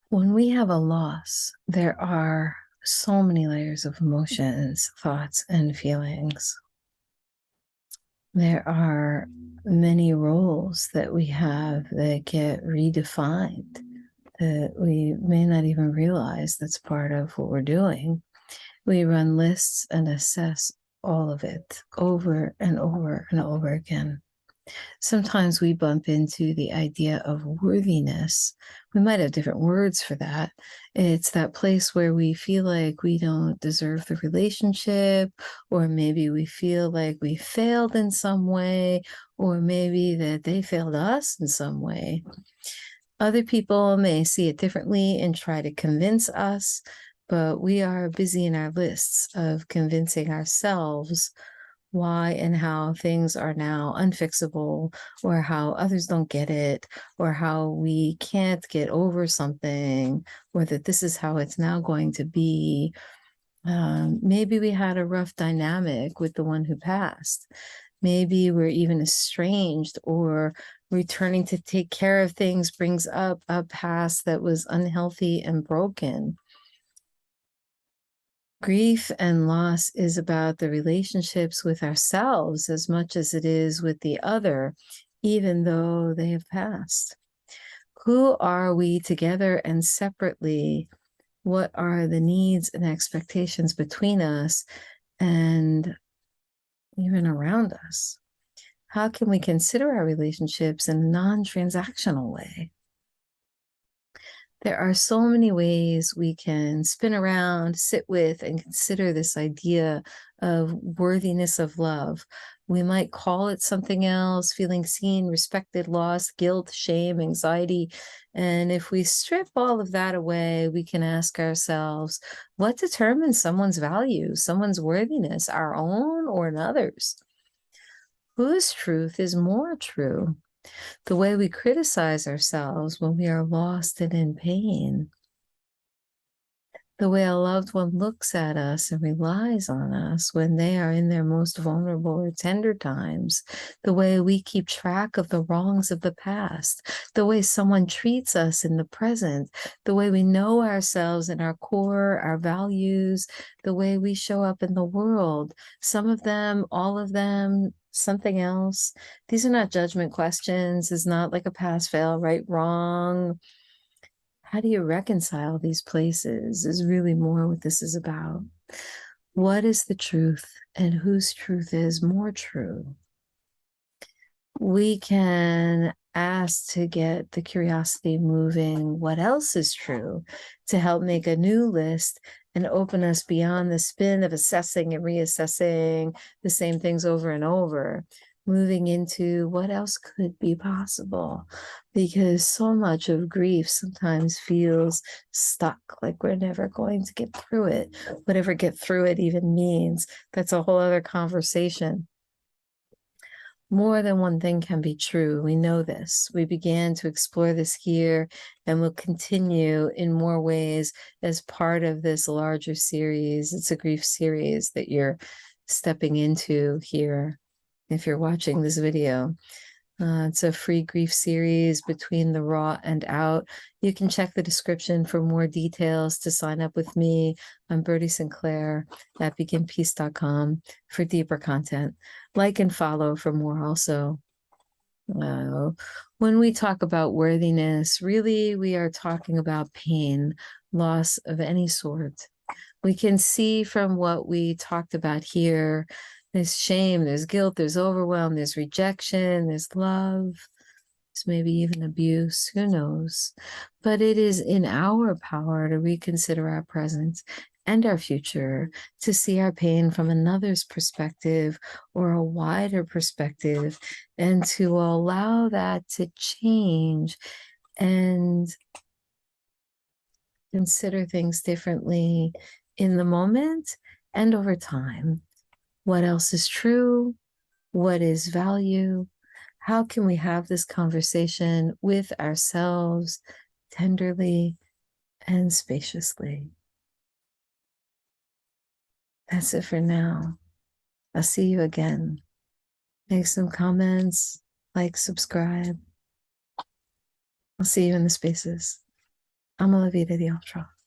When we have a loss, there are so many layers of emotions, thoughts, and feelings. There are many roles that we have that get redefined that we may not even realize that's part of what we're doing. We run lists and assess all of it over and over and over again. Sometimes we bump into the idea of worthiness. We might have different words for that. It's that place where we feel like we don't deserve the relationship, or maybe we feel like we failed in some way, or maybe that they failed us in some way. Other people may see it differently and try to convince us, but we are busy in our lists of convincing ourselves why and how things are now unfixable, or how others don't get it, or how we can't get over something, or that this is how it's now going to be. Maybe we had a rough dynamic with the one who passed. Maybe we're even estranged, or returning to take care of things brings up a past that was unhealthy and broken. Grief and loss is about the relationships with ourselves as much as it is with the other, even though they have passed. Who are we together and separately? What are the needs and expectations between us and even around us? How can we consider our relationships in a non-transactional way? There are so many ways we can spin around, sit with, and consider this idea of worthiness of love. We might call it something else: feeling seen, respected, lost, guilt, shame, anxiety. And if we strip all of that away, we can ask ourselves, what determines someone's value, someone's worthiness, our own or another's? Whose truth is more true? The way we criticize ourselves when we are lost and in pain, the way a loved one looks at us and relies on us when they are in their most vulnerable or tender times, the way we keep track of the wrongs of the past, the way someone treats us in the present, the way we know ourselves and our core, our values, the way we show up in the world, some of them, all of them, something else. These are not judgment questions. It's not like a pass fail, right, wrong. How do you reconcile these places is really more what this is about. What is the truth and whose truth is more true? We can ask to get the curiosity moving. What else is true, to help make a new list and open us beyond the spin of assessing and reassessing the same things over and over, moving into what else could be possible. Because so much of grief sometimes feels stuck, like we're never going to get through it. Whatever get through it even means, that's a whole other conversation. More than one thing can be true. We know this. We began to explore this here and will continue in more ways as part of this larger series. It's a grief series that you're stepping into here if you're watching this video. It's a free grief series, Between the Raw and Out. You can check the description for more details to sign up with me. I'm Birdi Sinclair at beginpeace.com for deeper content. Like and follow for more also. When we talk about worthiness, really we are talking about pain, loss of any sort. We can see from what we talked about here, there's shame, there's guilt, there's overwhelm, there's rejection, there's love, there's maybe even abuse, who knows? But it is in our power to reconsider our present and our future, to see our pain from another's perspective or a wider perspective, and to allow that to change and consider things differently in the moment and over time. What else is true? What is value? How can we have this conversation with ourselves tenderly and spaciously? That's it for now. I'll see you again. Make some comments, like, subscribe. I'll see you in the spaces. Amo la vida di altro.